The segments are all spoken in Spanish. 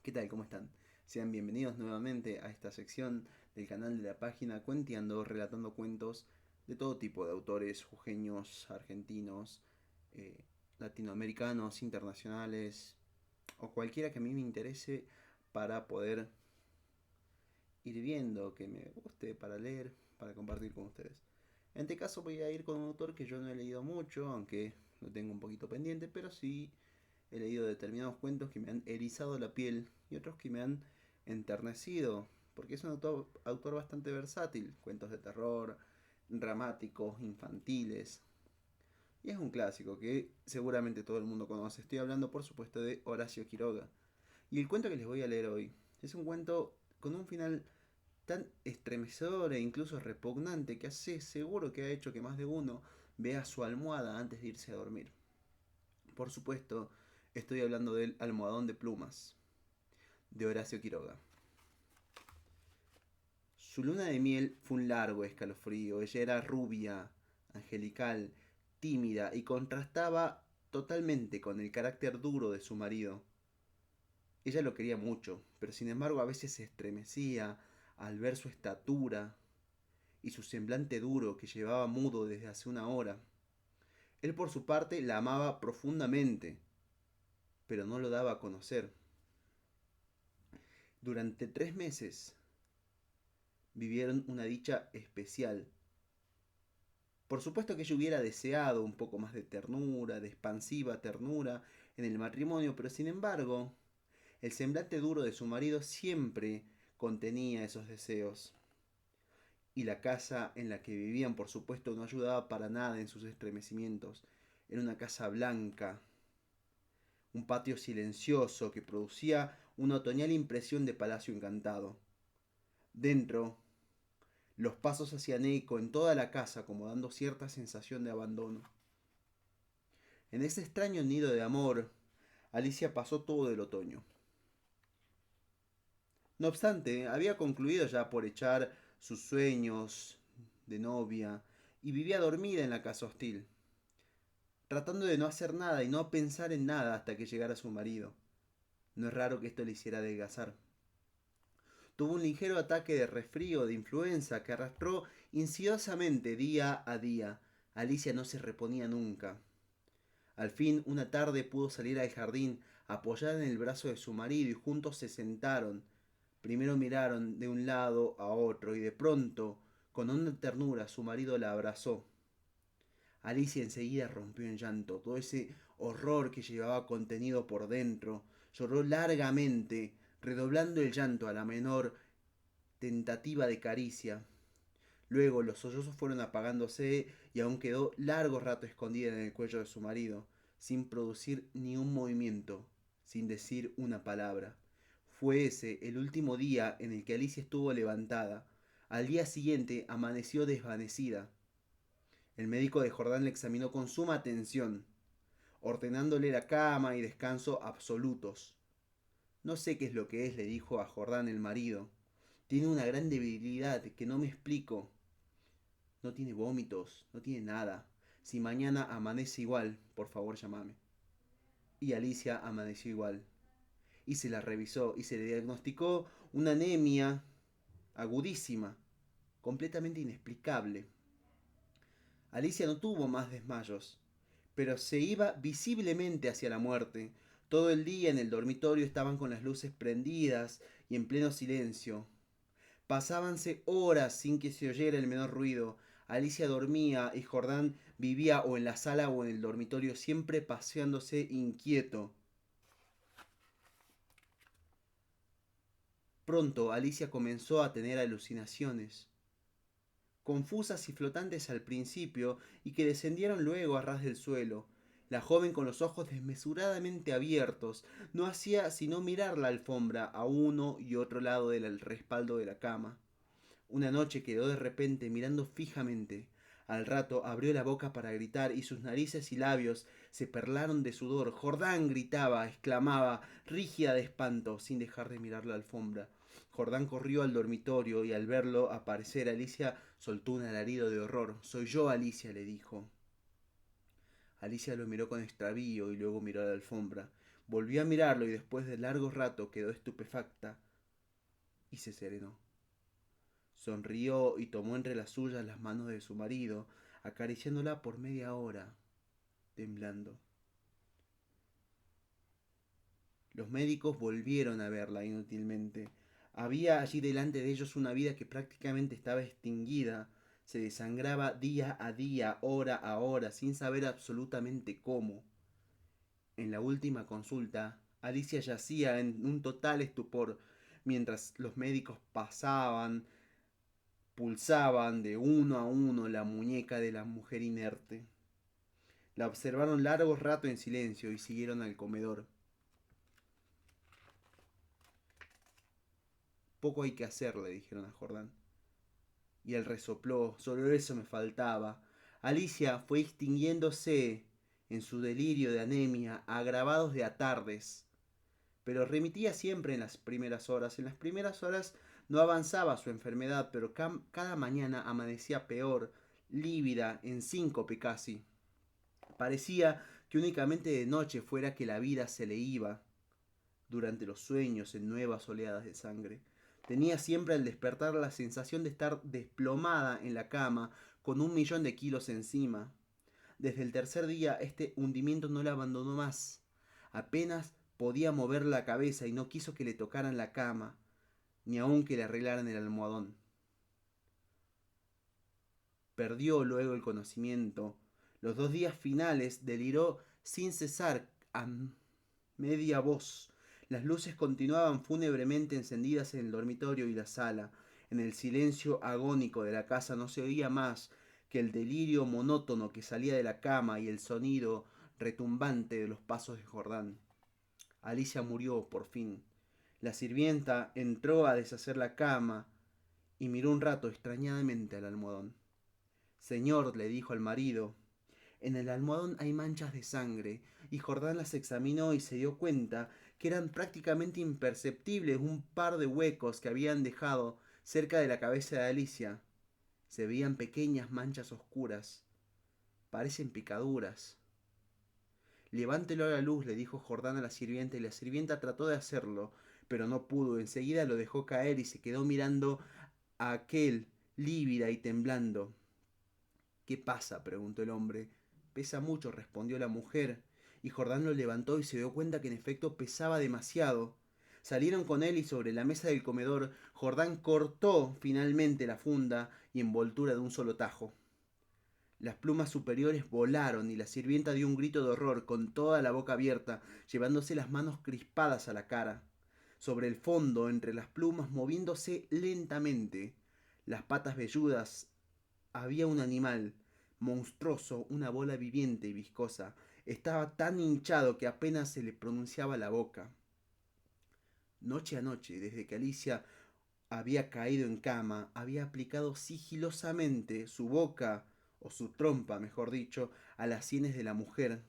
¿Qué tal? ¿Cómo están? Sean bienvenidos nuevamente a esta sección del canal de la página Cuenteando, relatando cuentos de todo tipo de autores jujeños, argentinos, eh, latinoamericanos, internacionales o cualquiera que a mí me interese para poder ir viendo, que me guste, para leer, para compartir con ustedes. En este caso voy a ir con un autor que yo no he leído mucho, aunque lo tengo un poquito pendiente, pero sí he leído determinados cuentos que me han erizado la piel y otros que me han enternecido, porque es un autor bastante versátil, cuentos de terror, dramáticos, infantiles, y es un clásico que seguramente todo el mundo conoce. Estoy hablando por supuesto de Horacio Quiroga. Y el cuento que les voy a leer hoy es un cuento con un final tan estremecedor e incluso repugnante que hace seguro que ha hecho que más de uno vea su almohada antes de irse a dormir. Por supuesto, estoy hablando del Almohadón de Plumas, de Horacio Quiroga. Su luna de miel fue un largo escalofrío. Ella era rubia, angelical, tímida y contrastaba totalmente con el carácter duro de su marido. Ella lo quería mucho, pero sin embargo a veces se estremecía al ver su estatura y su semblante duro que llevaba mudo desde hace una hora. Él por su parte la amaba profundamente, pero no lo daba a conocer. Durante 3 meses vivieron una dicha especial. Por supuesto que ella hubiera deseado un poco más de ternura, de expansiva ternura en el matrimonio, pero sin embargo, el semblante duro de su marido siempre contenía esos deseos. Y la casa en la que vivían, por supuesto, no ayudaba para nada en sus estremecimientos. Era una casa blanca, un patio silencioso que producía una otoñal impresión de palacio encantado. Dentro, los pasos hacían eco en toda la casa, como dando cierta sensación de abandono. En ese extraño nido de amor, Alicia pasó todo el otoño. No obstante, había concluido ya por echar sus sueños de novia y vivía dormida en la casa hostil, tratando de no hacer nada y no pensar en nada hasta que llegara su marido. No es raro que esto le hiciera adelgazar. Tuvo un ligero ataque de resfrío, de influenza, que arrastró insidiosamente día a día. Alicia no se reponía nunca. Al fin, una tarde pudo salir al jardín, apoyada en el brazo de su marido, y juntos se sentaron. Primero miraron de un lado a otro, y de pronto, con honda ternura, su marido la abrazó. Alicia enseguida rompió en llanto. Todo ese horror que llevaba contenido por dentro. Lloró largamente, redoblando el llanto a la menor tentativa de caricia. Luego los sollozos fueron apagándose y aún quedó largo rato escondida en el cuello de su marido, sin producir ni un movimiento, sin decir una palabra. Fue ese el último día en el que Alicia estuvo levantada. Al día siguiente amaneció desvanecida. El médico de Jordán le examinó con suma atención, ordenándole la cama y descanso absolutos. No sé qué es lo que es, le dijo a Jordán el marido. Tiene una gran debilidad que no me explico. No tiene vómitos, no tiene nada. Si mañana amanece igual, por favor llámame. Y Alicia amaneció igual. Y se la revisó y se le diagnosticó una anemia agudísima, completamente inexplicable. Alicia no tuvo más desmayos, pero se iba visiblemente hacia la muerte. Todo el día en el dormitorio estaban con las luces prendidas y en pleno silencio. Pasábanse horas sin que se oyera el menor ruido. Alicia dormía y Jordán vivía o en la sala o en el dormitorio, siempre paseándose inquieto. Pronto Alicia comenzó a tener alucinaciones, confusas y flotantes al principio, y que descendieron luego a ras del suelo. La joven, con los ojos desmesuradamente abiertos, no hacía sino mirar la alfombra a uno y otro lado del respaldo de la cama. Una noche quedó de repente mirando fijamente. Al rato abrió la boca para gritar y sus narices y labios se perlaron de sudor. Jordán gritaba, exclamaba, rígida de espanto, sin dejar de mirar la alfombra. Jordán corrió al dormitorio y al verlo aparecer Alicia soltó un alarido de horror. Soy yo, Alicia, le dijo. Alicia lo miró con extravío y luego miró a la alfombra. Volvió a mirarlo y después de largo rato quedó estupefacta y se serenó. Sonrió y tomó entre las suyas las manos de su marido, acariciándola por media hora, temblando. Los médicos volvieron a verla inútilmente. Había allí delante de ellos una vida que prácticamente estaba extinguida. Se desangraba día a día, hora a hora, sin saber absolutamente cómo. En la última consulta, Alicia yacía en un total estupor, mientras los médicos pulsaban de uno a uno la muñeca de la mujer inerte. La observaron largo rato en silencio y siguieron al comedor. Poco hay que hacer, le dijeron a Jordán. Y él resopló, solo eso me faltaba. Alicia fue extinguiéndose en su delirio de anemia, agravados de atardes. Pero remitía siempre en las primeras horas. En las primeras horas no avanzaba su enfermedad, pero cada mañana amanecía peor, lívida, en síncope casi. Parecía que únicamente de noche fuera que la vida se le iba, durante los sueños en nuevas oleadas de sangre. Tenía siempre al despertar la sensación de estar desplomada en la cama, con 1.000.000 de kilos encima. Desde el tercer día este hundimiento no la abandonó más. Apenas podía mover la cabeza y no quiso que le tocaran la cama, ni aun que le arreglaran el almohadón. Perdió luego el conocimiento. Los 2 días finales deliró sin cesar a media voz. Las luces continuaban fúnebremente encendidas en el dormitorio y la sala. En el silencio agónico de la casa no se oía más que el delirio monótono que salía de la cama y el sonido retumbante de los pasos de Jordán. Alicia murió por fin. La sirvienta entró a deshacer la cama y miró un rato extrañadamente al almohadón. Señor, le dijo al marido, en el almohadón hay manchas de sangre, y Jordán las examinó y se dio cuenta que eran prácticamente imperceptibles un par de huecos que habían dejado cerca de la cabeza de Alicia. Se veían pequeñas manchas oscuras. Parecen picaduras. Levántelo a la luz, le dijo Jordán a la sirvienta, y la sirvienta trató de hacerlo, pero no pudo. Enseguida lo dejó caer y se quedó mirando a aquel, lívida y temblando. ¿Qué pasa?, preguntó el hombre. Pesa mucho, respondió la mujer, y Jordán lo levantó y se dio cuenta que en efecto pesaba demasiado. Salieron con él y sobre la mesa del comedor Jordán cortó finalmente la funda y envoltura de un solo tajo. Las plumas superiores volaron y la sirvienta dio un grito de horror con toda la boca abierta, llevándose las manos crispadas a la cara. Sobre el fondo, entre las plumas, moviéndose lentamente, las patas velludas, había un animal, monstruoso, una bola viviente y viscosa. Estaba tan hinchado que apenas se le pronunciaba la boca. Noche a noche, desde que Alicia había caído en cama, había aplicado sigilosamente su boca, o su trompa, mejor dicho, a las sienes de la mujer,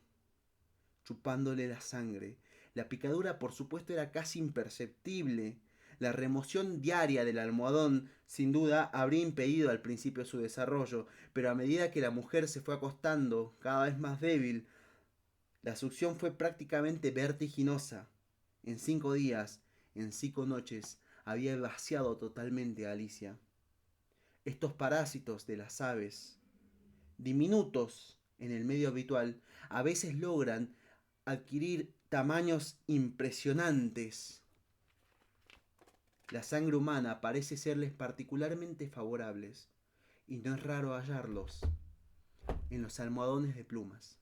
chupándole la sangre. La picadura, por supuesto, era casi imperceptible. La remoción diaria del almohadón, sin duda, habría impedido al principio su desarrollo, pero a medida que la mujer se fue acostando, cada vez más débil, la succión fue prácticamente vertiginosa. En 5 días, en 5 noches, había vaciado totalmente a Alicia. Estos parásitos de las aves, diminutos en el medio habitual, a veces logran adquirir tamaños impresionantes. La sangre humana parece serles particularmente favorables, y no es raro hallarlos en los almohadones de plumas.